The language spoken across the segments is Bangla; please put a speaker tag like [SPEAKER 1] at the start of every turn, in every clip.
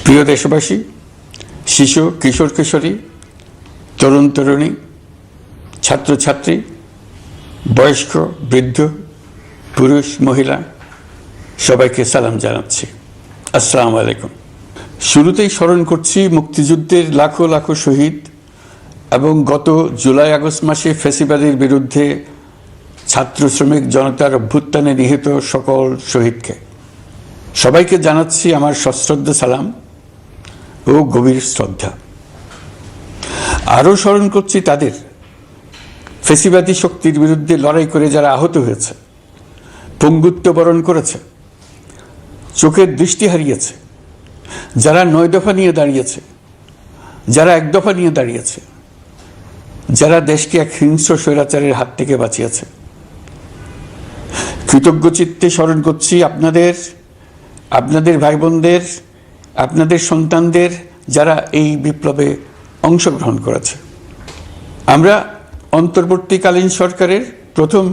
[SPEAKER 1] প্রিয় দেশবাসী, শিশু কিশোর কিশোরী, তরুণ তরুণী, ছাত্রছাত্রী, বয়স্ক বৃদ্ধ, পুরুষ মহিলা সবাইকে সালাম জানাচ্ছি। আসসালামু আলাইকুম। শুরুতেই স্মরণ করছি মুক্তিযুদ্ধের লাখো লাখো শহীদ এবং গত জুলাই আগস্ট মাসে ফ্যাসিবাদের বিরুদ্ধে ছাত্র শ্রমিক জনতার অভ্যুত্থানে নিহত সকল শহীদকে। সবাইকে জানাচ্ছি আমার সশ্রদ্ধ সালাম ও গভীর শ্রদ্ধা। আরও স্মরণ করছি তাদের, ফ্যাসিবাদী শক্তির বিরুদ্ধে লড়াই করে যারা আহত হয়েছে, পঙ্গুত্ব বরণ করেছে, চোখের দৃষ্টি হারিয়েছে, যারা 9 দফা নিয়ে দাঁড়িয়েছে, যারা 1 দফা নিয়ে দাঁড়িয়েছে, যারা দেশকে এক হিংস্র স্বৈরাচারের হাত থেকে বাঁচিয়েছে। কৃতজ্ঞ চিত্তে স্মরণ করছি আপনাদের ভাই বোনদের, আপনাদের সন্তানদের, যারা এই বিপ্লবে অংশগ্রহণ করেছে। আমরা অন্তর্বর্তীকালীন সরকারের প্রথম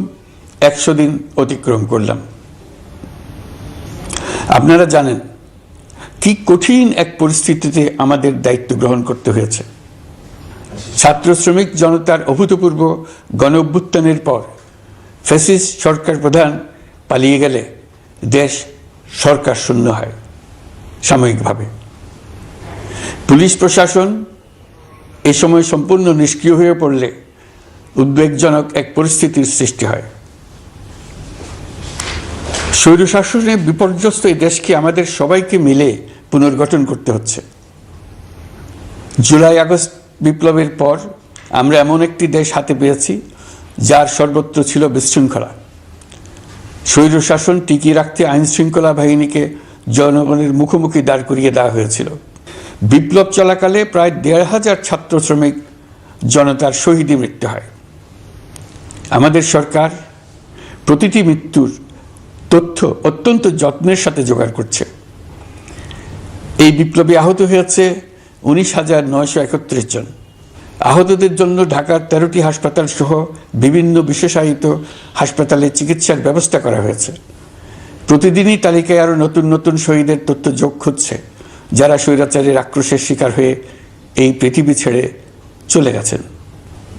[SPEAKER 1] 100 দিন অতিক্রম করলাম। আপনারা জানেন কি কঠিন এক পরিস্থিতিতে আমাদের দায়িত্ব গ্রহণ করতে হয়েছে। ছাত্র শ্রমিক জনতার অভূতপূর্ব গণ অভ্যুত্থানের পর ফ্যাসিস্ট সরকার প্রধান পালিয়ে গেলে দেশ সরকার শূন্য হয় সাময়িকভাবে। পুলিশ প্রশাসন এ সময় সম্পূর্ণ নিষ্ক্রিয় হয়ে পড়লে উদ্বেগজনক এক পরিস্থিতির সৃষ্টি হয়। স্বৈরশাসনে বিপর্যস্ত এই দেশকে আমাদের সবাইকে মিলে পুনর্গঠন করতে হচ্ছে। জুলাই আগস্ট বিপ্লবের পর আমরা এমন একটি দেশ হাতে পেয়েছি যার সর্বত্র ছিল বিশৃঙ্খলা। স্বৈরশাসন টিকিয়ে রাখতে আইন শৃঙ্খলা বাহিনীকে জনগণের মুখোমুখি দাঁড় করিয়ে দেওয়া হয়েছিল। বিপ্লব চলাকালে প্রায় 1,500 ছাত্র শ্রমিক জনতার শহীদী মৃত্যু হয়। আমাদের সরকার প্রতিটি মৃত্যুর তথ্য অত্যন্ত যত্নের সাথে জোগাড় করছে। এই বিপ্লবে আহত হয়েছে 19,931 জন। আহতদের জন্য ঢাকার 13টি হাসপাতাল সহ বিভিন্ন বিশেষায়িত হাসপাতালে চিকিৎসার ব্যবস্থা করা হয়েছে। প্রতিদিনই তালিকায় আরও নতুন নতুন শহীদের তথ্য যোগ হচ্ছে, যারা স্বৈরাচারের আক্রোশের শিকার হয়ে এই পৃথিবী ছেড়ে চলে গেছেন।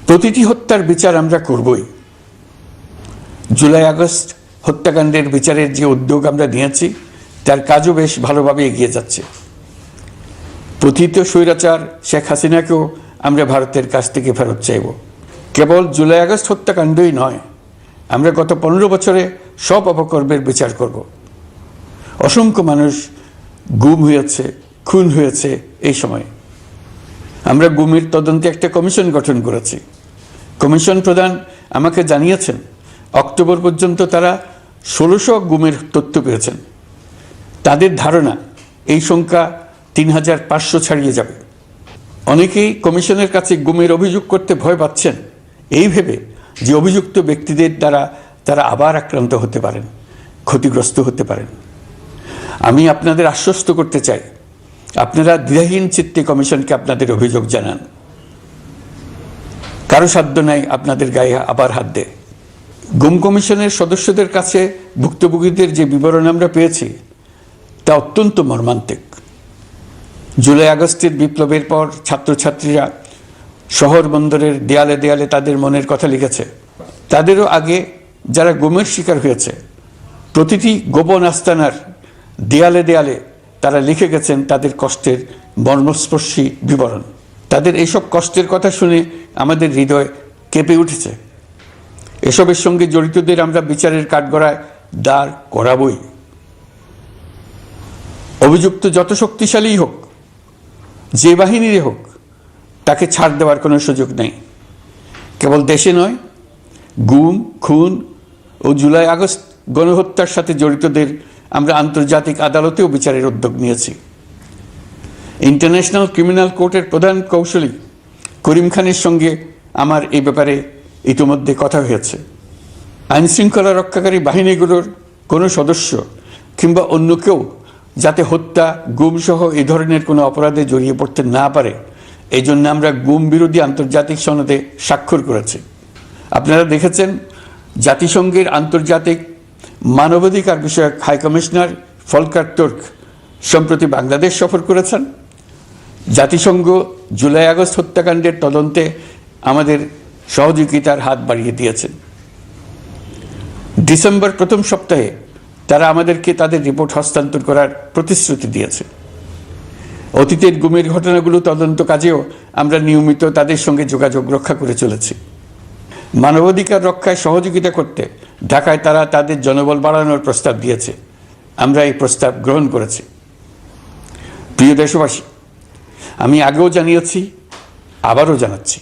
[SPEAKER 1] প্রতিটি হত্যার বিচার আমরা করবই। জুলাই আগস্ট হত্যাকাণ্ডের বিচারের যে উদ্যোগ আমরা নিয়েছি তার কাজও বেশ ভালোভাবে এগিয়ে যাচ্ছে। পতিত স্বৈরাচার শেখ হাসিনাকেও আমরা ভারতের কাছ থেকে ফেরত চাইব। কেবল জুলাই আগস্ট হত্যাকাণ্ডই নয়, আমরা গত 15 বছরে সব অপকর্মের বিচার করব। অসংখ্য মানুষ গুম হয়েছে, খুন হয়েছে। এই সময় আমরা গুমের তদন্তে একটা কমিশন গঠন করেছি। কমিশন প্রধান আমাকে জানিয়েছেন অক্টোবর পর্যন্ত তারা 1600 গুমের তথ্য পেয়েছেন। তাদের ধারণা এই সংখ্যা 3,500 ছাড়িয়ে যাবে। অনেকেই কমিশনের কাছে গুমের অভিযোগ করতে ভয় পাচ্ছেন, এই ভেবে যে অভিযুক্ত ব্যক্তিদের দ্বারা তারা আবার আক্রান্ত হতে পারেন, ক্ষতিগ্রস্ত হতে পারেন। আমি আপনাদের আশ্বস্ত করতে চাই, আপনারা দ্বিধাহীন চিত্তে কমিশনকে আপনাদের অভিযোগ জানান। কারো সাধ্য নাই আপনাদের গায়ে আবার হাত দেয়। গুম কমিশনের সদস্যদের কাছে ভুক্তভোগীদের যে বিবরণ আমরা পেয়েছি তা অত্যন্ত মর্মান্তিক। জুলাই আগস্টের বিপ্লবের পর ছাত্রছাত্রীরা শহর বন্দরের দেয়ালে দেয়ালে তাদের মনের কথা লিখেছে। তাদেরও আগে যারা গুমের শিকার হয়েছে প্রতিটি গোপন আস্তানার দেয়ালে দেয়ালে তারা লিখে গেছেন তাদের কষ্টের মর্মস্পর্শী বিবরণ। তাদের এইসব কষ্টের কথা শুনে আমাদের হৃদয় কেঁপে উঠেছে। এসবের সঙ্গে জড়িতদের আমরা বিচারের কাঠগড়ায় দাঁড় করাবই। অভিযুক্ত যত শক্তিশালী হোক, যে বাহিনীরই হোক, তাকে ছাড় দেওয়ার কোনো সুযোগ নেই। কেবল দেশে নয়, গুম, খুন ও জুলাই আগস্ট গণহত্যার সাথে জড়িতদের আমরা আন্তর্জাতিক আদালতেও বিচারের উদ্যোগ নিয়েছি। ইন্টারন্যাশনাল ক্রিমিনাল কোর্টের প্রধান কৌঁসুলি করিম খানের সঙ্গে আমার এই ব্যাপারে ইতিমধ্যে কথা হয়েছে। আইন শৃঙ্খলা রক্ষাকারী বাহিনীগুলোর কোনো সদস্য কিংবা অন্য কেউ যাতে হত্যা, গুম সহ এই ধরনের কোনো অপরাধে জড়িয়ে পড়তে না পারে, এই জন্য আমরা গুম বিরোধী আন্তর্জাতিক সনদে স্বাক্ষর করেছি। আপনারা দেখেছেন জাতিসংঘের আন্তর্জাতিক মানবাধিকার বিষয়ক হাই কমিশনার ফলকার তুর্ক সম্প্রতি বাংলাদেশ সফর করেছেন। জাতিসংঘ জুলাই আগস্ট হত্যাকাণ্ডের তদন্তে আমাদের সহযোগিতার হাত বাড়িয়ে দিয়েছেন। ডিসেম্বর প্রথম সপ্তাহে তারা আমাদেরকে তাদের রিপোর্ট হস্তান্তর করার প্রতিশ্রুতি দিয়েছে। অতীতের গুমের ঘটনাগুলো তদন্ত কাজেও আমরা নিয়মিত তাদের সঙ্গে যোগাযোগ রক্ষা করে চলেছি। মানবাধিকার রক্ষায় সহযোগিতা করতে ঢাকায় তারা তাদের জনবল বাড়ানোর প্রস্তাব দিয়েছে। আমরা এই প্রস্তাব গ্রহণ করেছি। প্রিয় দেশবাসী, আমি আগেও জানিয়েছি, আবারও জানাচ্ছি,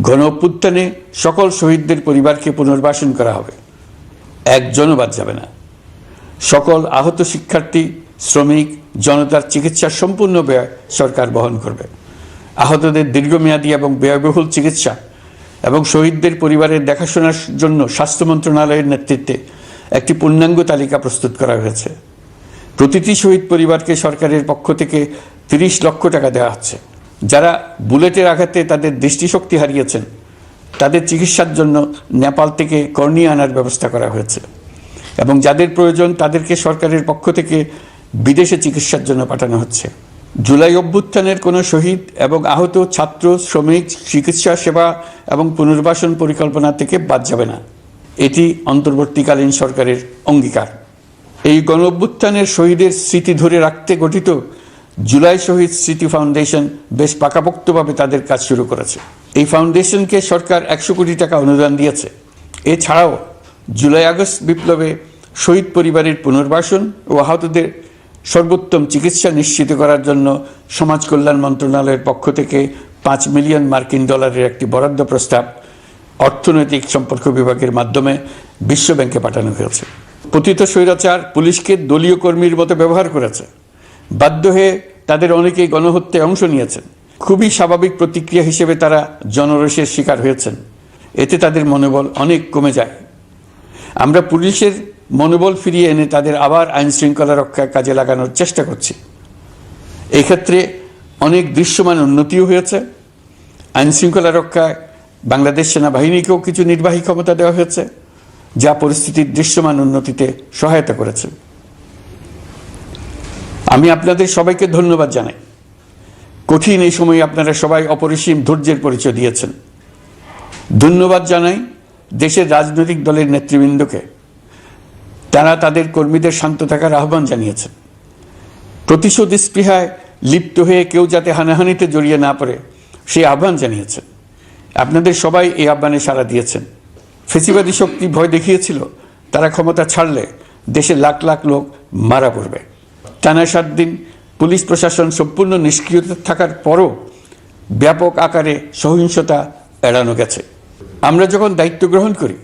[SPEAKER 1] গণ অভ্যুত্থানে সকল শহীদদের পরিবারকে পুনর্বাসন করা হবে, একজনও বাদ যাবে না। সকল আহত শিক্ষার্থী, শ্রমিক, জনতার চিকিৎসার সম্পূর্ণ ব্যয় সরকার বহন করবে। আহতদের দীর্ঘমেয়াদী এবং ব্যয়বহুল চিকিৎসা এবং শহীদদের পরিবারের দেখাশোনার জন্য স্বাস্থ্য মন্ত্রণালয়ের নেতৃত্বে একটি পূর্ণাঙ্গ তালিকা প্রস্তুত করা হয়েছে। প্রতিটি শহীদ পরিবারকে সরকারের পক্ষ থেকে 30 লক্ষ টাকা দেওয়া হচ্ছে। যারা বুলেটের আঘাতে তাদের দৃষ্টিশক্তি হারিয়েছেন, তাদের চিকিৎসার জন্য নেপাল থেকে কর্নিয়া আনার ব্যবস্থা করা হয়েছে এবং যাদের প্রয়োজন তাদেরকে সরকারের পক্ষ থেকে বিদেশে চিকিৎসার জন্য পাঠানো হচ্ছে। জুলাই অভ্যুত্থানের কোনো শহীদ এবং আহত ছাত্র, শ্রমিক, চিকিৎসা সেবা এবং পুনর্বাসন পরিকল্পনা থেকে বাদ যাবে না। এটি অন্তর্বর্তীকালীন সরকারের অঙ্গীকার। এই গণ অভ্যুত্থানের শহীদের স্মৃতি ধরে রাখতে গঠিত জুলাই শহীদ স্মৃতি ফাউন্ডেশন বেশ পাকাপোক্তভাবে তাদের কাজ শুরু করেছে। এই ফাউন্ডেশনকে সরকার 100 কোটি টাকা অনুদান দিয়েছে। এছাড়াও জুলাই আগস্ট বিপ্লবে শহীদ পরিবারের পুনর্বাসন ও আহতদের সর্বোত্তম চিকিৎসা নিশ্চিত করার জন্য সমাজ কল্যাণ মন্ত্রণালয়ের পক্ষ থেকে $5 মিলিয়ন একটি বরাদ্দ প্রস্তাব অর্থনৈতিক সম্পর্ক বিভাগের মাধ্যমে বিশ্ব ব্যাংকে পাঠানো হয়েছে। পতিত স্বৈরাচার পুলিশকে দলীয় কর্মীর মতো ব্যবহার করেছে। বাধ্য হয়ে তাদের অনেকেই গণহত্যায় অংশ নিয়েছেন। খুবই স্বাভাবিক প্রতিক্রিয়া হিসেবে তারা জনরোষের শিকার হয়েছেন। এতে তাদের মনোবল অনেক কমে যায়। আমরা পুলিশের মনোবল ফিরিয়ে এনে তাদের আবার আইন শৃঙ্খলা রক্ষায় কাজে লাগানোর চেষ্টা করছি। এক্ষেত্রে অনেক দৃশ্যমান উন্নতিও হয়েছে। আইন শৃঙ্খলা রক্ষায় বাংলাদেশ সেনাবাহিনীকেও কিছু নির্বাহী ক্ষমতা দেওয়া হয়েছে, যা পরিস্থিতির দৃশ্যমান উন্নতিতে সহায়তা করেছে। আমি আপনাদের সবাইকে ধন্যবাদ জানাই। কঠিন এই সময়ে আপনারা সবাই অপরিসীম ধৈর্যের পরিচয় দিয়েছেন। ধন্যবাদ জানাই দেশের রাজনৈতিক দলের নেতৃবৃন্দকে। তারা তাদের কর্মীদের শান্ত থাকার আহ্বান জানিয়েছেন। প্রতিশোধ স্পৃহায় লিপ্ত হয়ে কেউ যাতে হানাহানিতে জড়িয়ে না পড়ে সেই আহ্বান জানিয়েছেন। আপনাদের সবাই এই আহ্বানে সাড়া দিয়েছেন। ফেসিবাদী শক্তি ভয় দেখিয়েছিল তারা ক্ষমতা ছাড়লে দেশের লাখ লাখ লোক মারা পড়বে। টানা 7 দিন পুলিশ প্রশাসন সম্পূর্ণ নিষ্ক্রিয় থাকার পরও ব্যাপক আকারে সহিংসতা এড়ানো গেছে। আমরা যখন দায়িত্ব গ্রহণ করি,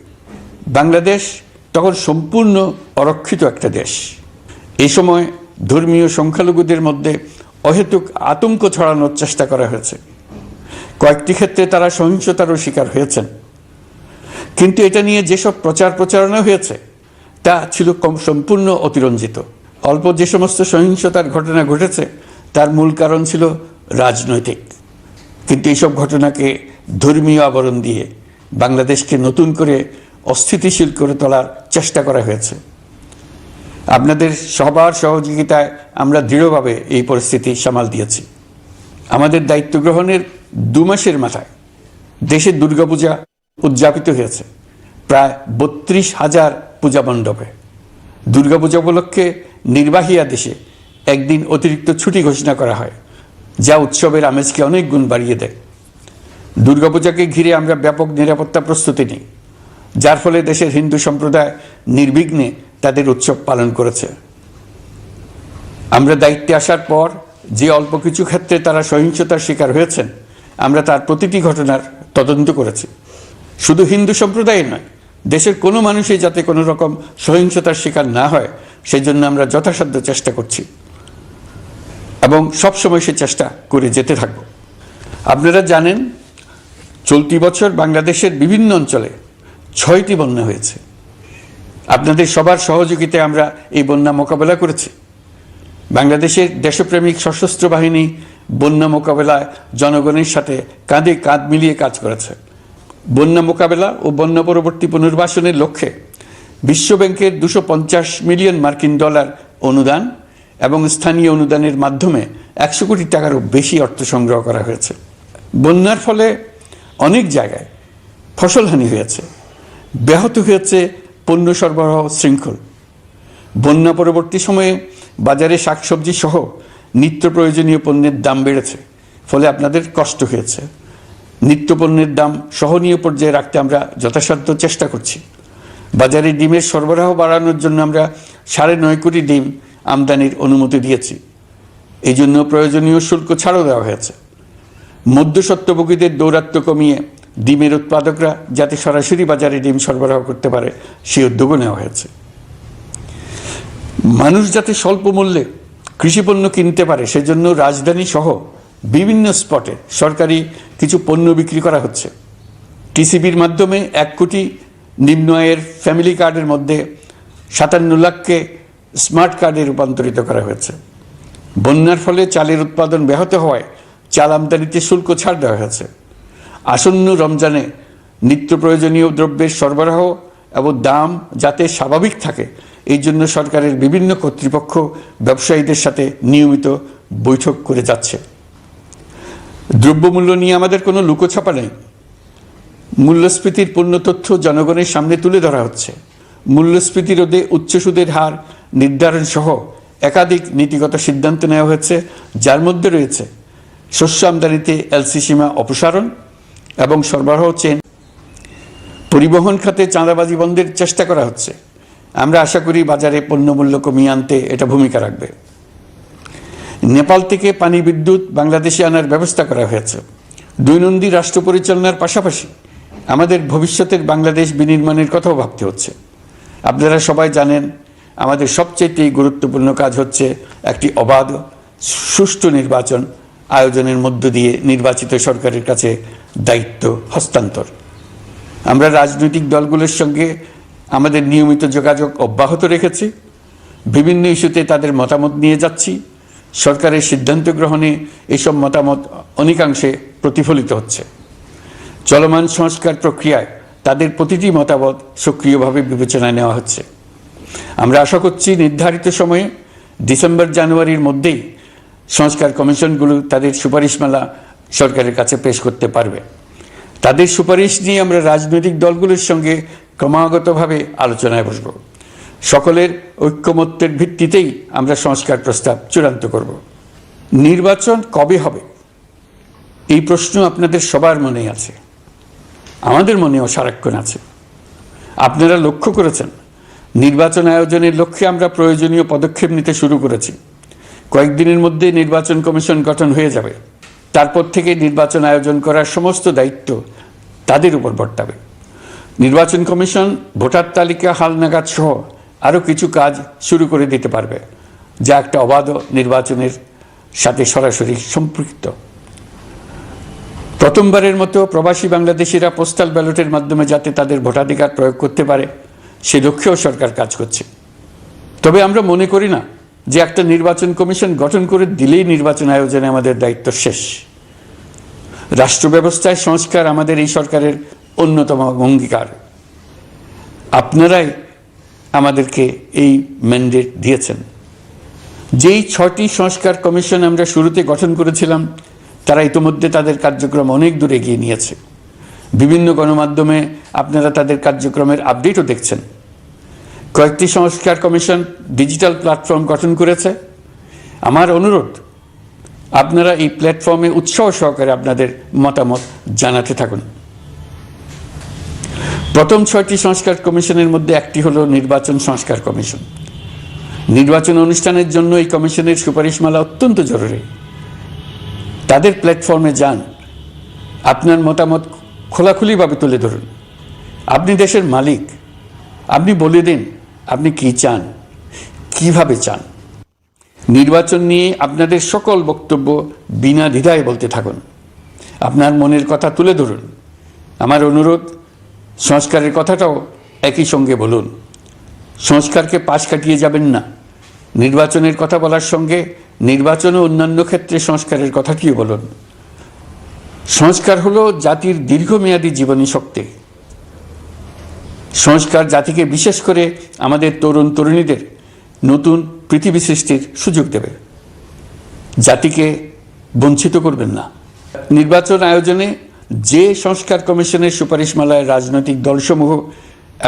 [SPEAKER 1] বাংলাদেশ তখন সম্পূর্ণ অরক্ষিত একটা দেশ। এই সময় ধর্মীয় সংখ্যালঘুদের মধ্যে অহেতুক আতঙ্ক ছড়ানোর চেষ্টা করা হয়েছে। কয়েকটি ক্ষেত্রে তারা সহিংসতারও শিকার হয়েছেন। কিন্তু এটা নিয়ে যেসব প্রচারণা হয়েছে তা ছিল সম্পূর্ণ অতিরঞ্জিত। অল্প যে সমস্ত সহিংসতার ঘটনা ঘটেছে তার মূল কারণ ছিল রাজনৈতিক। কিন্তু এইসব ঘটনাকে ধর্মীয় আবরণ দিয়ে বাংলাদেশকে নতুন করে অস্থিতিশীল করে তোলার চেষ্টা করা হয়েছে। আপনাদের সবার সহযোগিতায় আমরা দৃঢ়ভাবে এই পরিস্থিতি সামাল দিয়েছি। আমাদের দায়িত্ব গ্রহণের 2 মাসের মাথায় দেশে দুর্গাপূজা উদযাপিত হয়েছে প্রায় 32,000 পূজা মণ্ডপে। দুর্গাপূজা উপলক্ষে নির্বাহী আদেশে একদিন অতিরিক্ত ছুটি ঘোষণা করা হয়, যা উৎসবের আমেজকে অনেক গুণ বাড়িয়ে দেয়। দুর্গাপূজাকে ঘিরে আমরা ব্যাপক নিরাপত্তা প্রস্তুতি নিই, যার ফলে দেশের হিন্দু সম্প্রদায় নির্বিঘ্নে তাদের উৎসব পালন করেছে। আমরা দায়িত্বে আসার পর যে অল্প কিছু ক্ষেত্রে তারা সহিংসতার শিকার হয়েছেন, আমরা তার প্রতিটি ঘটনার তদন্ত করেছি। শুধু হিন্দু সম্প্রদায় নয়, দেশের কোনো মানুষই যাতে কোনো রকম সহিংসতার শিকার না হয় সেই জন্য আমরা যথাসাধ্য চেষ্টা করছি এবং সবসময় সে চেষ্টা করে যেতে থাকব। আপনারা জানেন, চলতি বছর বাংলাদেশের বিভিন্ন অঞ্চলে 6টি বন্যা হয়েছে। আপনাদের সবার সহযোগিতায় আমরা এই বন্যা মোকাবেলা করেছি। বাংলাদেশের দেশপ্রেমিক সশস্ত্র বাহিনী বন্যা মোকাবেলায় জনগণের সাথে কাঁধে কাঁধ মিলিয়ে কাজ করেছে। বন্যা মোকাবেলা ও বন্যা পরবর্তী পুনর্বাসনের লক্ষ্যে বিশ্ব ব্যাংকের $250 মিলিয়ন অনুদান এবং স্থানীয় অনুদানের মাধ্যমে 100 কোটি টাকারও বেশি অর্থ সংগ্রহ করা হয়েছে। বন্যার ফলে অনেক জায়গায় ফসলহানি হয়েছে, ব্যাহত হয়েছে পণ্য সরবরাহ শৃঙ্খল। বন্যা পরবর্তী সময়ে বাজারে শাকসবজি সহ নিত্য প্রয়োজনীয় পণ্যের দাম বেড়েছে, ফলে আপনাদের কষ্ট হয়েছে। নিত্য পণ্যের দাম সহনীয় পর্যায়ে রাখতে আমরা যথাসাধ্য চেষ্টা করছি। বাজারে ডিমের সরবরাহ বাড়ানোর জন্য আমরা 9.5 কোটি ডিম আমদানির অনুমতি দিয়েছি। এই জন্য প্রয়োজনীয় শুল্ক ছাড়ও দেওয়া হয়েছে। মধ্যস্বত্বভোগীদের দৌরাত্ম্য কমিয়ে ডিমের উৎপাদকরা যাতে সরাসরি বাজারে ডিম সরবরাহ করতে পারে সেই উদ্যোগও নেওয়া হয়েছে। মানুষ যাতে স্বল্প মূল্যে কৃষিপণ্য কিনতে পারে সেজন্য রাজধানী সহ বিভিন্ন স্পটে সরকারি কিছু পণ্য বিক্রি করা হচ্ছে। টিসিবির মাধ্যমে 1 কোটি নিম্ন আয়ের ফ্যামিলি কার্ডের মধ্যে 57 লাখকে স্মার্ট কার্ডে রূপান্তরিত করা হয়েছে। বন্যার ফলে চালের উৎপাদন ব্যাহত হওয়ায় চাল আমদানিতে শুল্ক ছাড় দেওয়া হয়েছে। আসন্ন রমজানে নিত্য প্রয়োজনীয় দ্রব্যের সরবরাহ এবং দাম যাতে স্বাভাবিক থাকে এই জন্য সরকারের বিভিন্ন কর্তৃপক্ষ ব্যবসায়ীদের সাথে নিয়মিত বৈঠক করে যাচ্ছে। দ্রব্যমূল্য নিয়ে আমাদের কোনো লুকোছাপা নেই। মূল্যস্ফীতির পূর্ণ তথ্য জনগণের সামনে তুলে ধরা হচ্ছে। মূল্যস্ফীতি রোধে উচ্চ সুদের হার নির্ধারণ সহ একাধিক নীতিগত সিদ্ধান্ত নেওয়া হয়েছে, যার মধ্যে রয়েছে শস্য আমদানিতে এলসি সীমা অপসারণ এবং সরবরাহ চেইন। পরিবহন খাতে চাঁদাবাজি বন্ধের চেষ্টা করা হচ্ছে। আমরা আশা করি বাজারে পণ্যমূল্য কমিয়ে আনতে এটা ভূমিকা রাখবে। নেপাল থেকে পানি বিদ্যুৎ বাংলাদেশে আনার ব্যবস্থা করা হয়েছে। দৈনন্দিন রাষ্ট্র পরিচালনার পাশাপাশি আমাদের ভবিষ্যতের বাংলাদেশ বিনির্মাণের কথাও ভাবতে হচ্ছে। আপনারা সবাই জানেন আমাদের সবচেয়ে গুরুত্বপূর্ণ কাজ হচ্ছে একটি অবাধ সুষ্ঠু নির্বাচন আয়োজনের মধ্য দিয়ে নির্বাচিত সরকারের কাছে দায়িত্ব হস্তান্তর। আমরা রাজনৈতিক দলগুলোর সঙ্গে আমাদের নিয়মিত যোগাযোগ অব্যাহত রেখেছি। বিভিন্ন ইস্যুতে তাদের মতামত নিয়ে যাচ্ছি। সরকারের সিদ্ধান্ত গ্রহণে এসব মতামত অনেকাংশে প্রতিফলিত হচ্ছে। চলমান সংস্কার প্রক্রিয়ায় তাদের প্রতিটি মতামত সক্রিয়ভাবে বিবেচনায় নেওয়া হচ্ছে। আমরা আশা করছি নির্ধারিত সময়ে ডিসেম্বর-জানুয়ারির মধ্যেই সংস্কার কমিশনগুলো তাদের সুপারিশমালা সরকারের কাছে পেশ করতে পারবে। তাদের সুপারিশ নিয়ে আমরা রাজনৈতিক দলগুলোর সঙ্গে ক্রমাগতভাবে আলোচনায় বসব। সকলের ঐক্যমত্যের ভিত্তিতেই আমরা সংস্কার প্রস্তাব চূড়ান্ত করব। নির্বাচন কবে হবে এই প্রশ্ন আপনাদের সবার মনেই আছে, আমাদের মনেও সারাক্ষণ আছে। আপনারা লক্ষ্য করেছেন নির্বাচন আয়োজনের লক্ষ্যে আমরা প্রয়োজনীয় পদক্ষেপ নিতে শুরু করেছি। কয়েকদিনের মধ্যে নির্বাচন কমিশন গঠন হয়ে যাবে। তারপর থেকে নির্বাচন আয়োজন করার সমস্ত দায়িত্ব তাদের উপর বর্তাবে। নির্বাচন কমিশন ভোটার তালিকা হালনাগাদ সহ আরও কিছু কাজ শুরু করে দিতে পারবে, যা একটা অবাধ নির্বাচনের সাথে সরাসরি সম্পৃক্ত। প্রথমবারের মতো প্রবাসী বাংলাদেশিরা পোস্টাল ব্যালটের মাধ্যমে যাতে তাদের ভোটাধিকার প্রয়োগ করতে পারে সে লক্ষ্যেও সরকার কাজ করছে। তবে আমরা মনে করি না যে একটা নির্বাচন কমিশন গঠন করে দিলেই নির্বাচন আয়োজনে আমাদের দায়িত্ব শেষ। রাষ্ট্র ব্যবস্থায় সংস্কার আমাদের এই সরকারের অন্যতম অঙ্গীকার। আপনারাই আমাদেরকে এই ম্যান্ডেট দিয়েছেন। যেই 6টি সংস্কার কমিশন আমরা শুরুতে গঠন করেছিলাম তারা ইতিমধ্যে তাদের কার্যক্রম অনেক দূর এগিয়ে নিয়েছে। বিভিন্ন গণমাধ্যমে আপনারা তাদের কার্যক্রমের আপডেটও দেখছেন। কয়েকটি সংস্কার কমিশন ডিজিটাল প্ল্যাটফর্ম গঠন করেছে। আমার অনুরোধ আপনারা এই প্ল্যাটফর্মে উৎসাহ সহকারে আপনাদের মতামত জানাতে থাকুন। প্রথম 6টি সংস্কার কমিশনের মধ্যে একটি হলো নির্বাচন সংস্কার কমিশন। নির্বাচন অনুষ্ঠানের জন্য এই কমিশনের সুপারিশমালা অত্যন্ত জরুরি। তাদের প্ল্যাটফর্মে যান, আপনার মতামত খোলাখুলিভাবে তুলে ধরুন। আপনি দেশের মালিক, আপনি বলে দিন আপনি কি চান, কিভাবে চান। নির্বাচন নিয়ে আপনাদের সকল বক্তব্য বিনা দ্বিধায় বলতে থাকুন। আপনার মনের কথা তুলে ধরুন। আমার অনুরোধ সংস্কারের কথাটাও একই সঙ্গে বলুন। সংস্কারকে পাশ কাটিয়ে যাবেন না। নির্বাচনের কথা বলার সঙ্গে নির্বাচন ও অন্যান্য ক্ষেত্রে সংস্কারের কথাটিও বলুন। সংস্কার হলো জাতির দীর্ঘমেয়াদী জীবনী শক্তি। সংস্কার জাতিকে বিশেষ করে আমাদের তরুণ তরুণীদের নতুন পৃথিবী সৃষ্টির সুযোগ দেবে। জাতিকে বঞ্চিত করবেন না। নির্বাচন আয়োজনে যে সংস্কার কমিশনের সুপারিশমালায় রাজনৈতিক দলসমূহ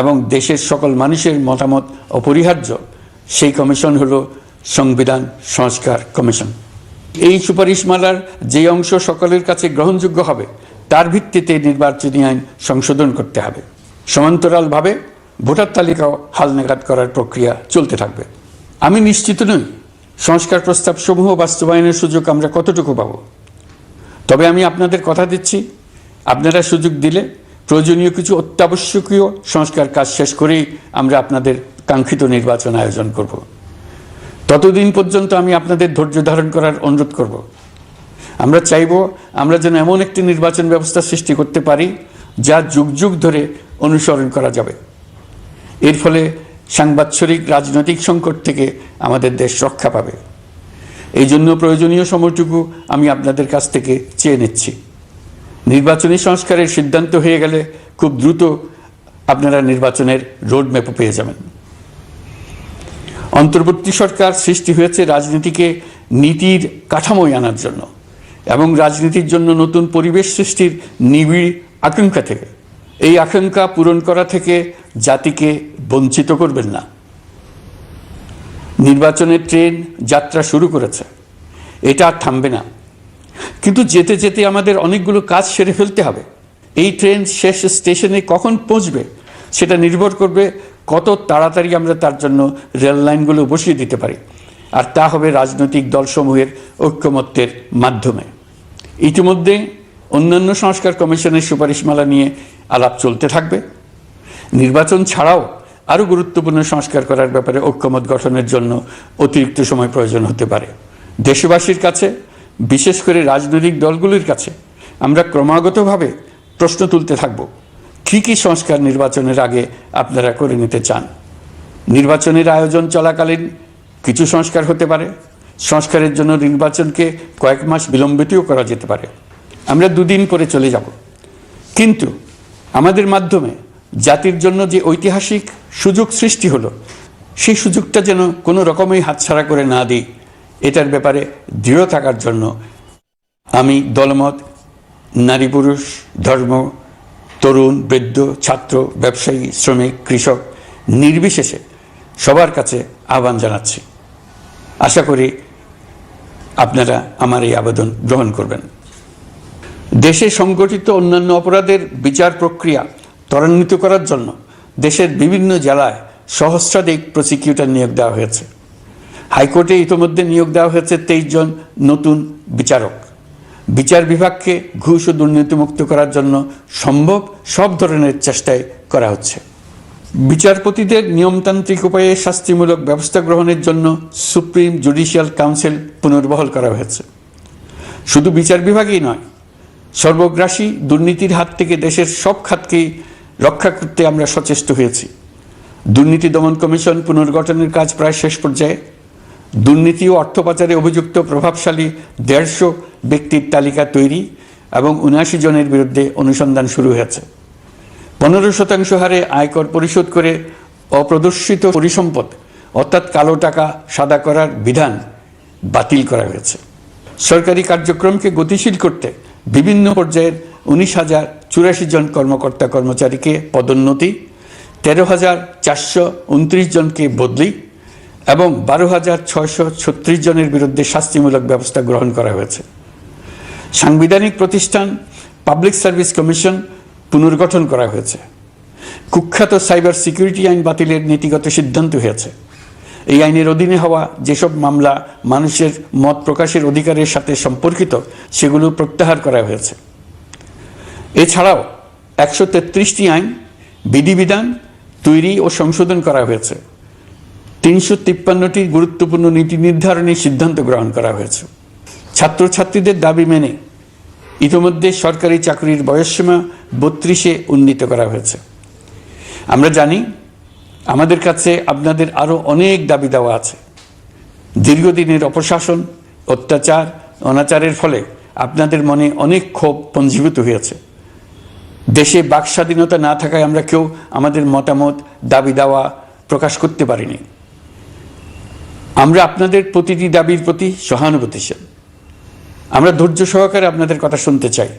[SPEAKER 1] এবং দেশের সকল মানুষের মতামত অপরিহার্য, সেই কমিশন হলো সংবিধান সংস্কার কমিশন। এই সুপারিশমালার যে অংশ সকলের কাছে গ্রহণযোগ্য হবে তার ভিত্তিতে নির্বাচনী আইন সংশোধন করতে হবে। সমান্তরালভাবে ভোটার তালিকাও হালনাগাদ করার প্রক্রিয়া চলতে থাকবে। আমি নিশ্চিত নই সংস্কার প্রস্তাবসমূহ বাস্তবায়নের সুযোগ আমরা কতটুকু পাব, তবে আমি আপনাদের কথা দিচ্ছি, আপনারা সুযোগ দিলে প্রয়োজনীয় কিছু অত্যাবশ্যকীয় সংস্কার কাজ শেষ করেই আমরা আপনাদের কাঙ্ক্ষিত নির্বাচন আয়োজন করব। ততদিন পর্যন্ত আমি আপনাদের ধৈর্য ধারণ করার অনুরোধ করব। আমরা চাইব আমরা যেন এমন একটি নির্বাচন ব্যবস্থা সৃষ্টি করতে পারি যা যুগ যুগ ধরে অনুসরণ করা যাবে। এর ফলে সাংবৎসরিক রাজনৈতিক সংকট থেকে আমাদের দেশ রক্ষা পাবে। এই জন্য প্রয়োজনীয় সময়টুকু আমি আপনাদের কাছ থেকে চেয়ে নিচ্ছি। নির্বাচনী সংস্কারের সিদ্ধান্ত হয়ে গেলে খুব দ্রুত আপনারা নির্বাচনের রোডম্যাপও পেয়ে যাবেন। অন্তর্বর্তী সরকার সৃষ্টি হয়েছে রাজনীতিকে নীতির কাঠামোয় আনার জন্য এবং রাজনীতির জন্য নতুন পরিবেশ সৃষ্টির নিবিড় আকাঙ্ক্ষা থেকে। এই আকাঙ্ক্ষা পূরণ করা থেকে জাতিকে বঞ্চিত করবেন না। নির্বাচনের ট্রেন যাত্রা শুরু করেছে, এটা আর থামবে না, কিন্তু যেতে যেতে আমাদের অনেকগুলো কাজ সেরে ফেলতে হবে। এই ট্রেন শেষ স্টেশনে কখন পৌঁছবে সেটা নির্ভর করবে কত তাড়াতাড়ি আমরা তার জন্য রেল লাইনগুলো বসিয়ে দিতে পারি, আর তা হবে রাজনৈতিক দলসমূহের ঐক্যমত্যের মাধ্যমে। ইতিমধ্যে অন্যান্য সংস্কার কমিশনের সুপারিশমালা নিয়ে আলাপ চলতে থাকবে। নির্বাচন ছাড়াও আরও গুরুত্বপূর্ণ সংস্কার করার ব্যাপারে ঐক্যমত গঠনের জন্য অতিরিক্ত সময় প্রয়োজন হতে পারে। দেশবাসীর কাছে, বিশেষ করে রাজনৈতিক দলগুলির কাছে আমরা ক্রমাগতভাবে প্রশ্ন তুলতে থাকব, কী কী সংস্কার নির্বাচনের আগে আপনারা করে নিতে চান। নির্বাচনের আয়োজন চলাকালীন কিছু সংস্কার হতে পারে। সংস্কারের জন্য নির্বাচনকে কয়েক মাস বিলম্বিতও করা যেতে পারে। আমরা দুদিন পরে চলে যাব, কিন্তু আমাদের মাধ্যমে জাতির জন্য যে ঐতিহাসিক সুযোগ সৃষ্টি হলো, সেই সুযোগটা যেন কোনো রকমেই হাতছাড়া করে না দিই, এটার ব্যাপারে দৃঢ় থাকার জন্য আমি দলমত, নারী পুরুষ, ধর্ম, তরুণ, বৃদ্ধ, ছাত্র, ব্যবসায়ী, শ্রমিক, কৃষক নির্বিশেষে সবার কাছে আহ্বান জানাচ্ছি। আশা করি আপনারা আমার এই আবেদন গ্রহণ করবেন। দেশে সংগঠিত অন্যান্য অপরাধের বিচার প্রক্রিয়া ত্বরান্বিত করার জন্য দেশের বিভিন্ন জেলায় সহস্রাধিক প্রসিকিউটর নিয়োগ দেওয়া হয়েছে। হাইকোর্টে ইতিমধ্যে নিয়োগ দেওয়া হয়েছে 23 জন নতুন বিচারক। বিচার বিভাগকে ঘুষ ও দুর্নীতিমুক্ত করার জন্য সম্ভব সব ধরনের চেষ্টাই করা হচ্ছে। বিচারপতিদের নিয়মতান্ত্রিক উপায়ে শাস্তিমূলক ব্যবস্থা গ্রহণের জন্য সুপ্রিম জুডিশিয়াল কাউন্সিল পুনর্বহাল করা হয়েছে। শুধু বিচার বিভাগই নয়, সর্বগ্রাসী দুর্নীতির হাত থেকে দেশের সব খাতকেই রক্ষা করতে আমরা সচেষ্ট হয়েছি। দুর্নীতি দমন কমিশন পুনর্গঠনের কাজ প্রায় শেষ পর্যায়ে। দুর্নীতি ও অর্থ পাচারে অভিযুক্ত প্রভাবশালী 150 ব্যক্তির তালিকা তৈরি এবং 79 জনের বিরুদ্ধে অনুসন্ধান শুরু হয়েছে। 15% হারে আয়কর পরিশোধ করে অপ্রদর্শিত পরিসম্পদ অর্থাৎ কালো টাকা সাদা করার বিধান বাতিল করা হয়েছে। সরকারি কার্যক্রমকে গতিশীল করতে বিভিন্ন পর্যায়ের 19,084 জন কর্মকর্তা কর্মচারীকে পদোন্নতি, 13,429 জনকে বদলি এবং 12,636 জনের বিরুদ্ধে শাস্তিমূলক ব্যবস্থা গ্রহণ করা হয়েছে। সাংবিধানিক প্রতিষ্ঠান পাবলিক সার্ভিস কমিশন পুনর্গঠন করা হয়েছে। কুখ্যাত সাইবার সিকিউরিটি আইন বাতিলের নীতিগত সিদ্ধান্ত হয়েছে। এই আইনের অধীনে হওয়া যেসব মামলা মানুষের মত প্রকাশের অধিকারের সাথে সম্পর্কিত সেগুলো প্রত্যাহার করা হয়েছে। এছাড়াও 133টি আইন বিধিবিধান তৈরি ও সংশোধন করা হয়েছে। 353টি গুরুত্বপূর্ণ নীতি নির্ধারণী সিদ্ধান্ত গ্রহণ করা হয়েছে। ছাত্রছাত্রীদের দাবি মেনে ইতিমধ্যে সরকারি চাকরির বয়সসীমা 32-এ উন্নীত করা হয়েছে। আমরা জানি আমাদের কাছে আপনাদের আরও অনেক দাবি দেওয়া আছে। দীর্ঘদিনের অপশাসন, অত্যাচার, অনাচারের ফলে আপনাদের মনে অনেক ক্ষোভ পঞ্জীভূত হয়েছে। দেশে বাক স্বাধীনতা না থাকায় আমরা কেউ আমাদের মতামত, দাবি দাওয়া প্রকাশ করতে পারিনি। আমরা আপনাদের প্রতিটি দাবির প্রতি সহানুভূতিশীল। আমরা ধৈর্য সহকারে আপনাদের কথা শুনতে চাই,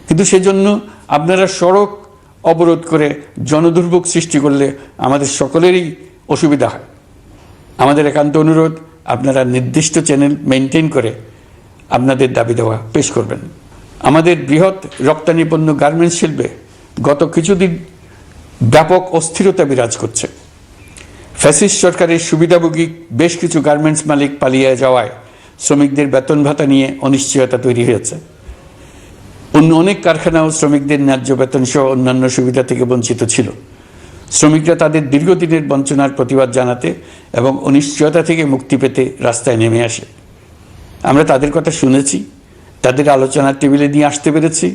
[SPEAKER 1] কিন্তু সেজন্য আপনারা সড়ক অবরোধ করে জনদুর্ভোগ সৃষ্টি করলে আমাদের সকলেরই অসুবিধা হয়। আমাদের একান্ত অনুরোধ, আপনারা নির্দিষ্ট চ্যানেল মেনটেন করে আপনাদের দাবি দেওয়া পেশ করবেন। আমাদের বৃহৎ রপ্তানি পণ্য গার্মেন্টস শিল্পে গত কিছুদিন ব্যাপক অস্থিরতা বিরাজ করছে। ফ্যাসিস্ট সরকারের সুবিধাভোগী বেশ কিছু গার্মেন্টস মালিক পালিয়ে যাওয়ায় শ্রমিকদের বেতন ভাতা নিয়ে অনিশ্চয়তা তৈরি হয়েছে। অন্য অনেক কারখানাও শ্রমিকদের ন্যায্য বেতন সহ অন্যান্য সুবিধা থেকে বঞ্চিত ছিল। শ্রমিকরা তাদের দীর্ঘদিনের বঞ্চনার প্রতিবাদ জানাতে এবং অনিশ্চয়তা থেকে মুক্তি পেতে রাস্তায় নেমে আসে। আমরা তাদের কথা শুনেছি, তাদের আলোচনার টেবিলে নিয়ে আসতে পেরেছি।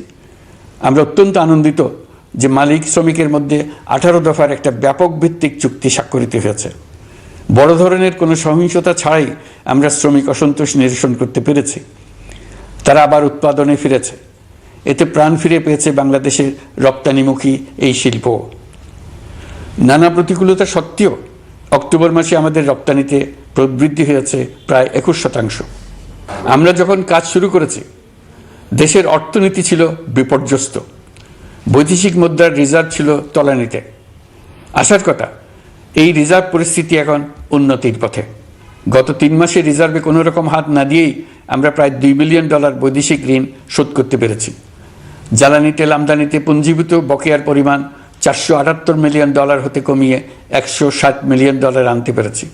[SPEAKER 1] আমরা অত্যন্ত আনন্দিত যে মালিক শ্রমিকের মধ্যে 18 দফার একটা ব্যাপক ভিত্তিক চুক্তি স্বাক্ষরিত হয়েছে। বড় ধরনের কোনো সহিংসতা ছাড়াই আমরা শ্রমিক অসন্তোষ নিরসন করতে পেরেছি। তারা আবার উৎপাদনে ফিরেছে। এতে প্রাণ ফিরে পেয়েছে বাংলাদেশের রপ্তানিমুখী এই শিল্প। নানা প্রতিকূলতা সত্ত্বেও অক্টোবর মাসে আমাদের রপ্তানিতে প্রবৃদ্ধি হয়েছে প্রায় 21%। আমরা যখন কাজ শুরু করেছি, দেশের অর্থনীতি ছিল বিপর্যস্ত। বৈদেশিক মুদ্রার রিজার্ভ ছিল তলানিতে। আসার কথা, এই রিজার্ভ পরিস্থিতি এখন উন্নতির পথে। গত 3 মাসে রিজার্ভে কোনো রকম হাত না দিয়েই আমরা প্রায় $2 বিলিয়ন বৈদেশিক ঋণ শোধ করতে পেরেছি। জ্বালানি তেল আমদানিতে পুঞ্জীভূত বকেয়ার পরিমাণ $478 মিলিয়ন হতে কমিয়ে $160 মিলিয়ন আনতে পেরেছি।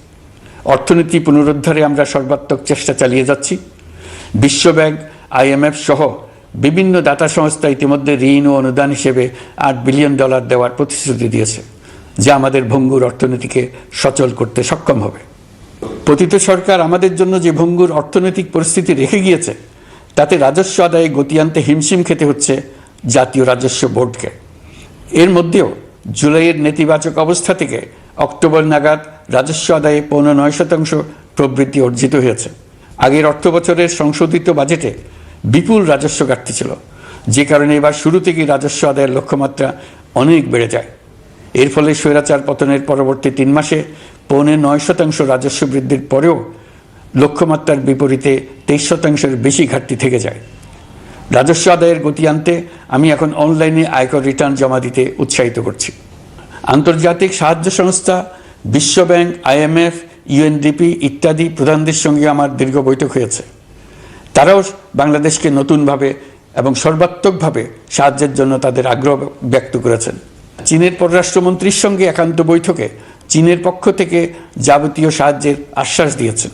[SPEAKER 1] অর্থনীতি পুনরুদ্ধারে আমরা সর্বাত্মক চেষ্টা চালিয়ে যাচ্ছি। বিশ্বব্যাংক, IMF সহ বিভিন্ন দাতা সংস্থা ইতিমধ্যে ঋণ ও অনুদান হিসেবে $8 বিলিয়ন দেওয়ার প্রতিশ্রুতি দিয়েছে, যা আমাদের ভঙ্গুর অর্থনীতিকে সচল করতে সক্ষম হবে। পতিত সরকার আমাদের জন্য যে ভঙ্গুর অর্থনৈতিক পরিস্থিতি রেখে গিয়েছে, তাতে রাজস্ব আদায়ে গতি আনতে হিমশিম খেতে হচ্ছে জাতীয় রাজস্ব বোর্ডকে। এর মধ্যেও জুলাইয়ের নেতিবাচক অবস্থা থেকে অক্টোবর নাগাদ রাজস্ব আদায়ে 9.9% প্রবৃদ্ধি অর্জিত হয়েছে। আগের অর্থ বছরের সংশোধিত বাজেটে বিপুল রাজস্ব ঘাটতি ছিল, যে কারণে এবার শুরু থেকেই রাজস্ব আদায়ের লক্ষ্যমাত্রা অনেক বেড়ে যায়। এর ফলে স্বৈরাচার পতনের পরবর্তী 3 মাসে 9.9% রাজস্ব বৃদ্ধির পরেও লক্ষ্যমাত্রার বিপরীতে 23%-এর বেশি ঘাটতি থেকে যায়। রাজস্ব আদায়ের গতি আনতে আমি এখন অনলাইনে আয়কর রিটার্ন জমা দিতে উৎসাহিত করছি। আন্তর্জাতিক সাহায্য সংস্থা, বিশ্বব্যাংক, IMF, UNDP ইত্যাদি প্রধানদের সঙ্গে আমার দীর্ঘ বৈঠক হয়েছে। তারাও বাংলাদেশকে নতুনভাবে এবং সর্বাত্মকভাবে সাহায্যের জন্য তাদের আগ্রহ ব্যক্ত করেছেন। চীনের পররাষ্ট্রমন্ত্রীর সঙ্গে একান্ত বৈঠকে চীনের পক্ষ থেকে যাবতীয় সাহায্যের আশ্বাস দিয়েছেন।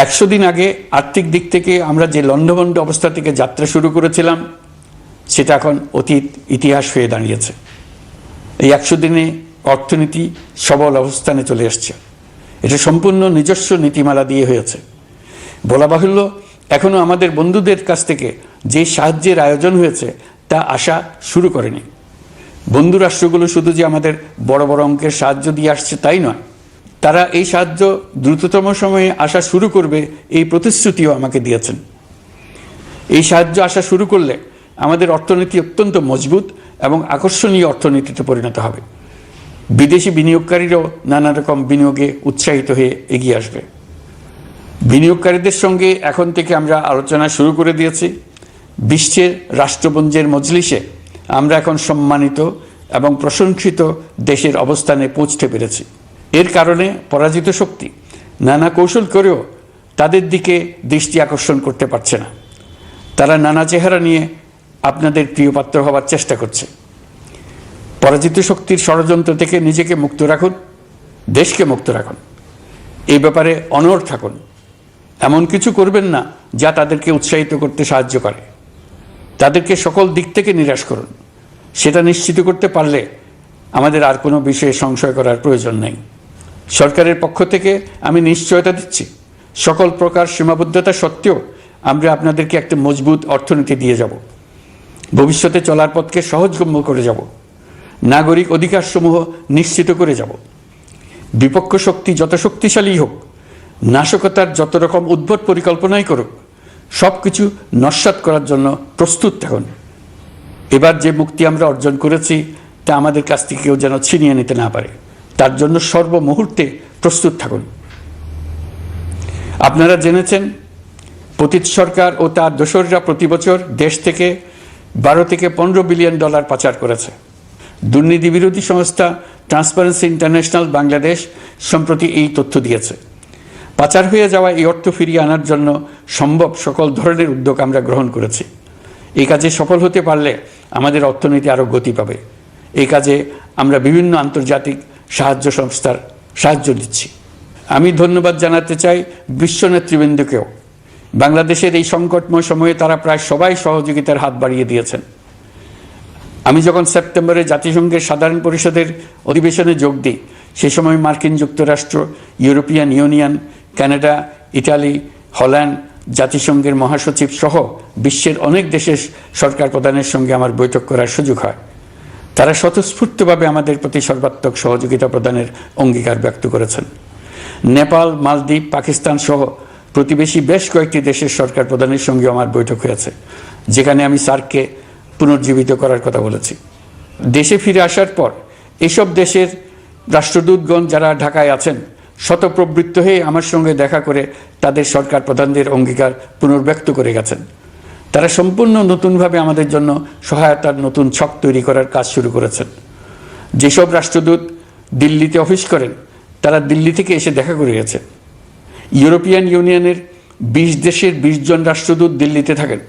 [SPEAKER 1] 100 দিন আগে আর্থিক দিক থেকে আমরা যে লণ্ডভণ্ড অবস্থা থেকে যাত্রা শুরু করেছিলাম, সেটা এখন অতীত ইতিহাস হয়ে দাঁড়িয়েছে। এই 100 দিনে অর্থনীতি সবল অবস্থানে চলে আসছে। এটা সম্পূর্ণ নিজস্ব নীতিমালা দিয়ে হয়েছে। বলা বাহুল্য, এখনও আমাদের বন্ধুদের কাছ থেকে যে সাহায্যের আয়োজন হয়েছে তা আসা শুরু করেনি। বন্ধু রাষ্ট্রগুলো শুধু যে আমাদের বড় বড় অঙ্কের সাহায্য দিয়ে আসছে তাই নয়, তারা এই সাহায্য দ্রুততম সময়ে আসা শুরু করবে এই প্রতিশ্রুতিও আমাকে দিয়েছেন। এই সাহায্য আসা শুরু করলে আমাদের অর্থনীতি অত্যন্ত মজবুত এবং আকর্ষণীয় অর্থনীতিতে পরিণত হবে। বিদেশি বিনিয়োগকারীরাও নানা রকম বিনিয়োগে উৎসাহিত হয়ে এগিয়ে আসবে। বিনিয়োগকারীদের সঙ্গে এখন থেকে আমরা আলোচনা শুরু করে দিয়েছি। বিশ্বের রাষ্ট্রপুঞ্জের মজলিসে আমরা এখন সম্মানিত এবং প্রশংসিত দেশের অবস্থানে পৌঁছতে পেরেছি। এর কারণে পরাজিত শক্তি নানা কৌশল করেও তাদের দিকে দৃষ্টি আকর্ষণ করতে পারছে না। তারা নানা চেহারা নিয়ে আপনাদের প্রিয়পাত্র হওয়ার চেষ্টা করছে। পরাজিত শক্তির ষড়যন্ত্র থেকে নিজেকে মুক্ত রাখুন, দেশকে মুক্ত রাখুন। এই ব্যাপারে অনড় থাকুন। এমন কিছু করবেন না যা তাদেরকে উৎসাহিত করতে সাহায্য করে। তাদেরকে সকল দিক থেকে নিরাশ করুন। সেটা নিশ্চিত করতে পারলে আমাদের আর কোনো বিষয়ে সংশয় করার প্রয়োজন নেই। সরকারের পক্ষ থেকে আমি নিশ্চয়তা দিচ্ছি, সকল প্রকার সীমাবদ্ধতা সত্ত্বেও আমরা আপনাদেরকে একটা মজবুত অর্থনীতি দিয়ে যাব। ভবিষ্যতে চলার পথকে সহজগম্য করে যাব। নাগরিক অধিকারসমূহ নিশ্চিত করে যাব। বিপক্ষ শক্তি যত শক্তিশালী হোক, নাশকতার যত রকম উদ্ভট পরিকল্পনাই করুক, সব কিছু নস্যাৎ করার জন্য প্রস্তুত থাকুন। এবার যে মুক্তি আমরা অর্জন করেছি তা আমাদের কাছ থেকে কেউ যেন ছিনিয়ে নিতে না পারে। তার জন্য সর্বমুহূর্তে প্রস্তুত থাকুন। আপনারা জেনেছেন পতিত সরকার ও তার দোসররা প্রতি বছর দেশ থেকে 12 থেকে 15 বিলিয়ন ডলার পাচার করেছে। দুর্নীতি বিরোধী সংস্থা ট্রান্সপারেন্সি ইন্টারন্যাশনাল বাংলাদেশ সম্প্রতি এই তথ্য দিয়েছে। পাচার হয়ে যাওয়া এই অর্থ ফিরিয়ে আনার জন্য সম্ভব সকল ধরনের উদ্যোগ আমরা গ্রহণ করেছি। এই কাজে সফল হতে পারলে আমাদের অর্থনীতি আরও গতি পাবে। এই কাজে আমরা বিভিন্ন আন্তর্জাতিক সাহায্য সংস্থার সাহায্য দিচ্ছি। আমি ধন্যবাদ জানাতে চাই বিশ্ব নেতৃবৃন্দকেও। বাংলাদেশের এই সংকটময় সময়ে তারা প্রায় সবাই সহযোগিতার হাত বাড়িয়ে দিয়েছেন। আমি যখন সেপ্টেম্বরে জাতিসংঘের সাধারণ পরিষদের অধিবেশনে যোগ দিই, সে সময় মার্কিন যুক্তরাষ্ট্র, European Union, Canada, Italy, Holland, জাতিসংঘের মহাসচিব সহ বিশ্বের অনেক দেশের সরকার প্রধানের সঙ্গে আমার বৈঠক করার সুযোগ হয়। তারা স্বতঃস্ফূর্তভাবে আমাদের প্রতি সর্বাত্মক সহযোগিতা প্রদানের অঙ্গীকার ব্যক্ত করেছেন। নেপাল, মালদ্বীপ, পাকিস্তান সহ প্রতিবেশী বেশ কয়েকটি দেশের সরকার প্রধানের সঙ্গে আমার বৈঠক হয়েছে, যেখানে আমি সার্ককে পুনর্জীবিত করার কথা বলেছি। দেশে ফিরে আসার পর এসব দেশের রাষ্ট্রদূতগণ যারা ঢাকায় আছেন স্বতঃপ্রবৃত্ত হয়ে আমার সঙ্গে দেখা করে তাদের সরকার প্রধানদের অঙ্গীকার পুনর্ব্যক্ত করে গেছেন। তারা সম্পূর্ণ নতুনভাবে আমাদের জন্য সহায়তার নতুন ছক তৈরি করার কাজ শুরু করেছেন। যেসব রাষ্ট্রদূত দিল্লিতে অফিস করেন তারা দিল্লি থেকে এসে দেখা করে গেছে। ইউরোপিয়ান ইউনিয়নের 20 দেশের 20 জন রাষ্ট্রদূত দিল্লিতে থাকেন,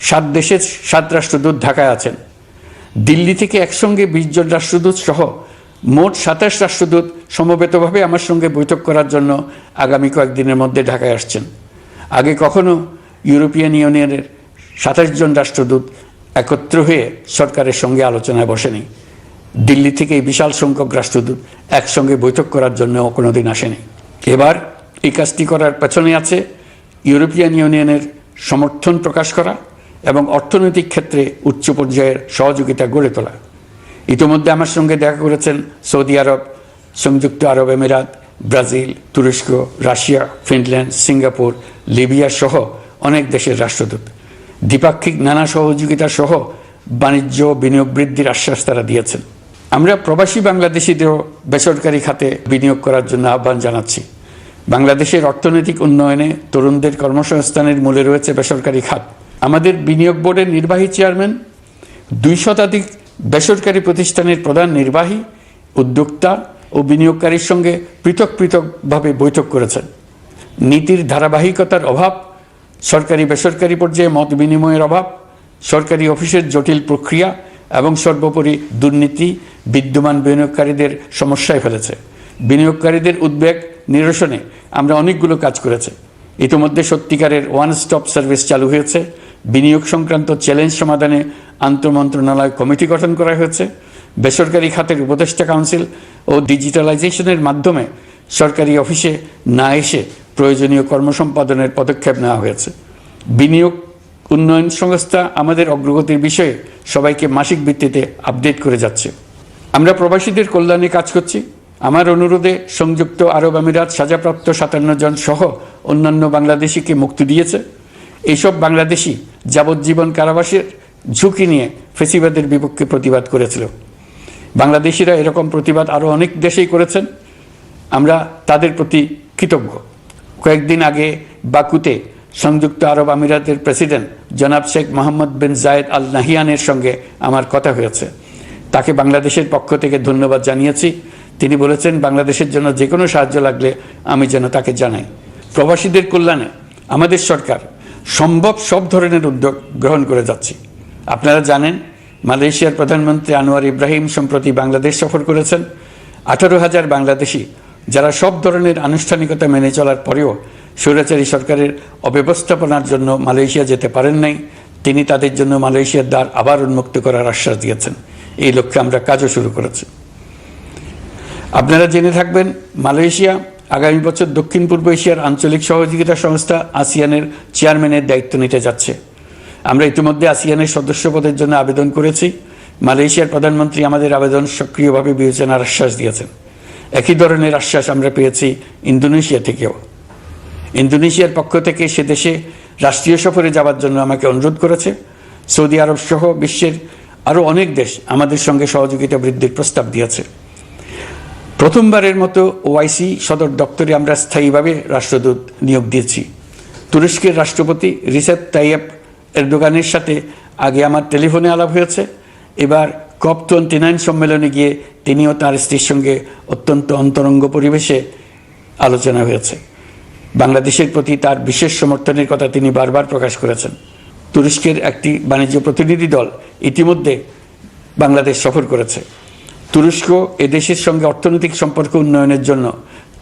[SPEAKER 1] 7 দেশের 7 রাষ্ট্রদূত ঢাকায় আছেন। দিল্লি থেকে একসঙ্গে 20 জন রাষ্ট্রদূত সহ মোট 27 রাষ্ট্রদূত সমবেতভাবে আমার সঙ্গে বৈঠক করার জন্য আগামী কয়েকদিনের মধ্যে ঢাকায় আসছেন। আগে কখনো ইউরোপিয়ান ইউনিয়নের 27 জন রাষ্ট্রদূত একত্র হয়ে সরকারের সঙ্গে আলোচনায় বসেনি। দিল্লি থেকে এই বিশাল সংখ্যক রাষ্ট্রদূত একসঙ্গে বৈঠক করার জন্য কোনোদিন আসেনি। এবার এই কাজটি করার পেছনে আছে ইউরোপিয়ান ইউনিয়নের সমর্থন প্রকাশ করা এবং অর্থনৈতিক ক্ষেত্রে উচ্চ পর্যায়ের সহযোগিতা গড়ে তোলা। ইতিমধ্যে আমার সঙ্গে দেখা করেছেন সৌদি আরব, সংযুক্ত আরব আমিরাত, ব্রাজিল, তুরস্ক, রাশিয়া, ফিনল্যান্ড, সিঙ্গাপুর, লিবিয়া সহ অনেক দেশের রাষ্ট্রদূত। দ্বিপাক্ষিক নানা সহযোগিতা সহ বাণিজ্য বিনিয়োগ বৃদ্ধির আশ্বাস তারা দিয়েছেন। আমরা প্রবাসী বাংলাদেশিদেরও বেসরকারি খাতে বিনিয়োগ করার জন্য আহ্বান জানাচ্ছি। বাংলাদেশের অর্থনৈতিক উন্নয়নে তরুণদের কর্মসংস্থানের মূলে রয়েছে বেসরকারি খাত। আমাদের বিনিয়োগ বোর্ডের নির্বাহী চেয়ারম্যান 2 শতাধিক বেসরকারি প্রতিষ্ঠানের প্রধান নির্বাহী, উদ্যোক্তা ও বিনিয়োগকারীর সঙ্গে পৃথক পৃথকভাবে বৈঠক করেছেন। নীতির ধারাবাহিকতার অভাব, সরকারি বেসরকারি পর্যায়ে মত বিনিময়ের অভাব, সরকারি অফিসের জটিল প্রক্রিয়া এবং সর্বোপরি দুর্নীতি বিদ্যমান বিনিয়োগকারীদের সমস্যায় ফেলেছে। বিনিয়োগকারীদের উদ্বেগ নিরসনে আমরা অনেকগুলো কাজ করেছি। ইতিমধ্যে সত্যিকারের ওয়ান স্টপ সার্ভিস চালু হয়েছে। বিনিয়োগ সংক্রান্ত চ্যালেঞ্জ সমাধানে আন্তঃমন্ত্রণালয় কমিটি গঠন করা হয়েছে। বেসরকারি খাতের উপদেষ্টা কাউন্সিল ও ডিজিটালাইজেশনের মাধ্যমে সরকারি অফিসে না এসে প্রয়োজনীয় কর্মসম্পাদনের পদক্ষেপ নেওয়া হয়েছে। বিনিয়োগ উন্নয়ন সংস্থা আমাদের অগ্রগতির বিষয়ে সবাইকে মাসিক ভিত্তিতে আপডেট করে যাচ্ছে। আমরা প্রবাসীদের কল্যাণে কাজ করছি। আমার অনুরোধে সংযুক্ত আরব আমিরাত সাজাপ্রাপ্ত 57 জন সহ অন্যান্য বাংলাদেশিকে মুক্তি দিয়েছে। এইসব বাংলাদেশি যাবজ্জীবন কারাবাসের ঝুঁকি নিয়ে ফেসিবাদের বিপক্ষে প্রতিবাদ করেছিল। বাংলাদেশিরা এরকম প্রতিবাদ আরও অনেক দেশেই করেছেন। আমরা তাদের প্রতি কৃতজ্ঞ। কয়েকদিন আগে বাকুতে সংযুক্ত আরব আমিরাতের প্রেসিডেন্ট জনাব শেখ মোহাম্মদ বিন জায়েদ আল নাহিয়ানের সঙ্গে আমার কথা হয়েছে। তাকে বাংলাদেশের পক্ষ থেকে ধন্যবাদ জানিয়েছি। তিনি বলেছেন বাংলাদেশের জন্য যে কোনো সাহায্য লাগলে আমি যেন তাকে জানাই। প্রবাসীদের কল্যাণে আমাদের সরকার সম্ভব সব ধরনের উদ্যোগ গ্রহণ করে যাচ্ছে। আপনারা জানেন মালয়েশিয়ার প্রধানমন্ত্রী আনোয়ার ইব্রাহিম সম্প্রতি বাংলাদেশ সফর করেছেন। 18,000 বাংলাদেশি যারা সব ধরনের আনুষ্ঠানিকতা মেনে চলার পরেও স্বৈরাচারী সরকারের অব্যবস্থাপনার জন্য মালয়েশিয়া যেতে পারেন নাই, তিনি তাদের জন্য মালয়েশিয়ার দ্বার আবার উন্মুক্ত করার আশ্বাস দিয়েছেন। এই লক্ষ্যে আমরা কাজও শুরু করেছি। আপনারা জেনে থাকবেন মালয়েশিয়া আগামী বছর দক্ষিণ পূর্ব এশিয়ার আঞ্চলিক সহযোগিতা সংস্থা আসিয়ানের চেয়ারম্যানের দায়িত্ব নিতে যাচ্ছে। আমরা ইতিমধ্যে আসিয়ানের সদস্য পদের জন্য আবেদন করেছি। মালয়েশিয়ার প্রধানমন্ত্রী আমাদের আবেদন সক্রিয়ভাবে বিবেচনার আশ্বাস দিয়েছেন। একই ধরনের আশ্বাস আমরা পেয়েছি ইন্দোনেশিয়া থেকেও। ইন্দোনেশিয়ার পক্ষ থেকে সে দেশে রাষ্ট্রীয় সফরে যাওয়ার জন্য আমাকে অনুরোধ করেছে। সৌদি আরব সহ বিশ্বের আরও অনেক দেশ আমাদের সঙ্গে সহযোগিতা বৃদ্ধির প্রস্তাব দিয়েছে। প্রথমবারের মতো ওআইসি সদর দপ্তরে আমরা স্থায়ীভাবে রাষ্ট্রদূত নিয়োগ দিয়েছি। তুরস্কের রাষ্ট্রপতি রিসেপ তাইয়েপ এরদোগানের সাথে আগে আমার টেলিফোনে আলাপ হয়েছে। এবার COP29 সম্মেলনে গিয়ে তিনিও তার স্ত্রীর সঙ্গে অত্যন্ত অন্তরঙ্গ পরিবেশে আলোচনা হয়েছে। বাংলাদেশের প্রতি তার বিশেষ সমর্থনের কথা তিনি বারবার প্রকাশ করেছেন। তুরস্কের একটি বাণিজ্য প্রতিনিধি দল ইতিমধ্যে বাংলাদেশ সফর করেছে। তুরস্ক এদেশের সঙ্গে অর্থনৈতিক সম্পর্ক উন্নয়নের জন্য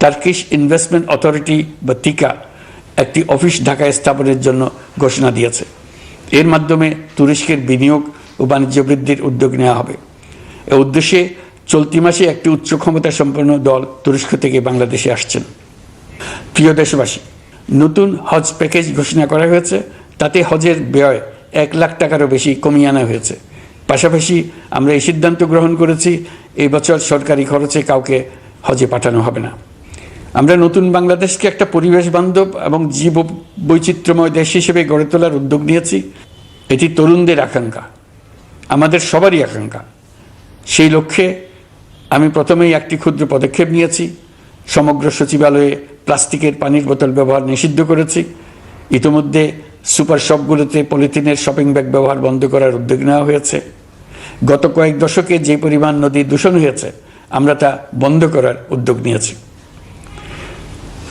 [SPEAKER 1] টার্কিশ ইনভেস্টমেন্ট অথরিটি বা তিকা একটি অফিস ঢাকায় স্থাপনের জন্য ঘোষণা দিয়েছে। এর মাধ্যমে তুরস্কের বিনিয়োগ ও বাণিজ্য বৃদ্ধির উদ্যোগ নেওয়া হবে। এ উদ্দেশ্যে চলতি মাসে একটি উচ্চ ক্ষমতা সম্পন্ন দল তুরস্ক থেকে বাংলাদেশে আসছেন। প্রিয় দেশবাসী, নতুন হজ প্যাকেজ ঘোষণা করা হয়েছে। তাতে হজের ব্যয় 1 লাখ টাকারও বেশি কমিয়ে আনা হয়েছে। পাশাপাশি আমরা এই সিদ্ধান্ত গ্রহণ করেছি, এই বছর সরকারি খরচে কাউকে হজে পাঠানো হবে না। আমরা নতুন বাংলাদেশকে একটা পরিবেশ বান্ধব এবং জীব বৈচিত্র্যময় দেশ হিসেবে গড়ে তোলার উদ্যোগ নিয়েছি। এটি তরুণদের আকাঙ্ক্ষা, আমাদের সবারই আকাঙ্ক্ষা। সেই লক্ষ্যে আমি প্রথমেই একটি ক্ষুদ্র পদক্ষেপ নিয়েছি। সমগ্র সচিবালয়ে প্লাস্টিকের পানির বোতল ব্যবহার নিষিদ্ধ করেছি। ইতিমধ্যে সুপার শপগুলোতে পলিথিনের শপিং ব্যাগ ব্যবহার বন্ধ করার উদ্যোগ নেওয়া হয়েছে। গত কয়েক দশকে যে পরিমাণ নদী দূষণ হয়েছে, আমরা তা বন্ধ করার উদ্যোগ নিয়েছি।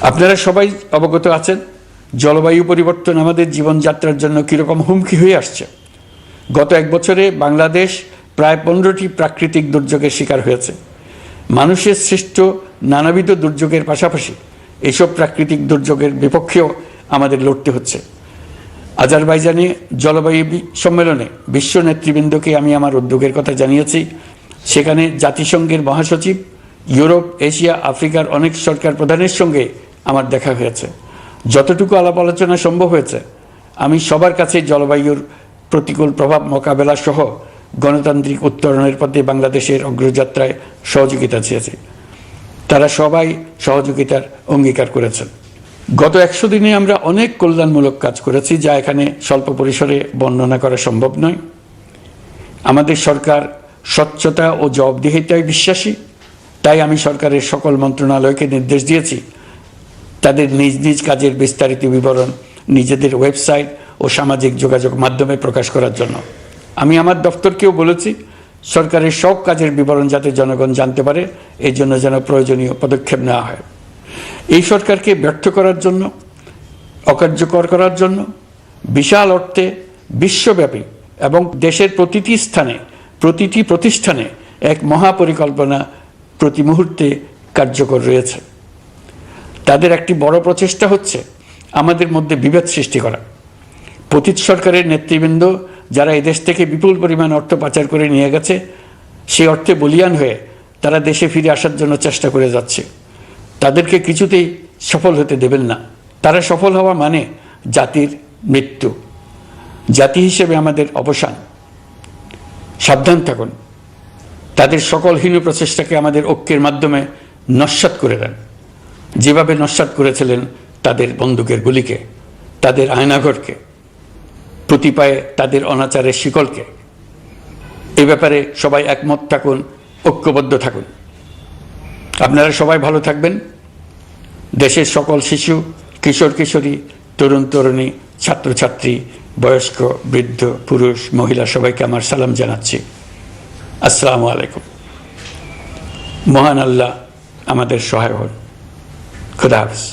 [SPEAKER 1] আপনারা সবাই অবগত আছেন, জলবায়ু পরিবর্তন আমাদের জীবনযাত্রার জন্য কীরকম হুমকি হয়ে আসছে। গত 1 বছরে বাংলাদেশ প্রায় 15টি প্রাকৃতিক দুর্যোগের শিকার হয়েছে। মানুষের সৃষ্ট নানাবিধ দুর্যোগের পাশাপাশি এইসব প্রাকৃতিক দুর্যোগের বিপক্ষেও আমাদের লড়তে হচ্ছে। আজারবাইজানে জলবায়ু সম্মেলনে বিশ্ব নেতৃবৃন্দকে আমি আমার উদ্যোগের কথা জানিয়েছি। সেখানে জাতিসংঘের মহাসচিব, ইউরোপ, এশিয়া, আফ্রিকার অনেক সরকার প্রধানের সঙ্গে আমার দেখা হয়েছে। যতটুকু আলাপ আলোচনা সম্ভব হয়েছে, আমি সবার কাছে জলবায়ুর প্রতিকূল প্রভাব মোকাবেলা সহ গণতান্ত্রিক উত্তরণের পথে বাংলাদেশের অগ্রযাত্রায় সহযোগিতা চেয়েছি। তারা সবাই সহযোগিতার অঙ্গীকার করেছেন। গত 100 দিনে আমরা অনেক কল্যাণমূলক কাজ করেছি, যা এখানে স্বল্প পরিসরে বর্ণনা করা সম্ভব নয়। আমাদের সরকার স্বচ্ছতা ও জবাবদিহিতায় বিশ্বাসী। তাই আমি সরকারের সকল মন্ত্রণালয়কে নির্দেশ দিয়েছি তাদের নিজ নিজ কাজের বিস্তারিত বিবরণ নিজেদের ওয়েবসাইট ও সামাজিক যোগাযোগ মাধ্যমে প্রকাশ করার জন্য। আমি আমার দপ্তরকেও বলেছি সরকারের সব কাজের বিবরণ যাতে জনগণ জানতে পারে, এই জন্য যেন প্রয়োজনীয় পদক্ষেপ নেওয়া হয়। এই সরকারকে ব্যর্থ করার জন্য, অকার্যকর করার জন্য বিশাল অর্থে বিশ্বব্যাপী এবং দেশের প্রতিটি স্থানে, প্রতিটি প্রতিষ্ঠানে এক মহাপরিকল্পনা প্রতি মুহূর্তে কার্যকর রয়েছে। তাদের একটি বড় প্রচেষ্টা হচ্ছে আমাদের মধ্যে বিভেদ সৃষ্টি করা। পতিত সরকারের নেতৃবৃন্দ যারা এদেশ থেকে বিপুল পরিমাণ অর্থ পাচার করে নিয়ে গেছে, সেই অর্থে বলিয়ান হয়ে তারা দেশে ফিরে আসার জন্য চেষ্টা করে যাচ্ছে। তাদেরকে কিছুতেই সফল হতে দেবেন না। তারা সফল হওয়া মানে জাতির মৃত্যু, জাতি হিসেবে আমাদের অবসান। সাবধান থাকুন। তাদের সকল হীন প্রচেষ্টাকে আমাদের ঐক্যের মাধ্যমে নস্যাৎ করে দেন, যেভাবে নস্যাৎ করেছিলেন তাদের বন্দুকের গুলিকে, তাদের আয়নাঘরকে, প্রতি পায়ে তাদের অনাচারের শিকলকে। এ ব্যাপারে সবাই একমত থাকুন, ঐক্যবদ্ধ থাকুন। আপনারা সবাই ভালো থাকবেন। দেশের সকল শিশু, কিশোর কিশোরী, তরুণ তরুণী, ছাত্রছাত্রী, বয়স্ক, বৃদ্ধ, পুরুষ, মহিলা সবাইকে আমার সালাম জানাচ্ছি। আসসালামু আলাইকুম। মহান আল্লাহ আমাদের সহায় হন। খুদা হাফেজ।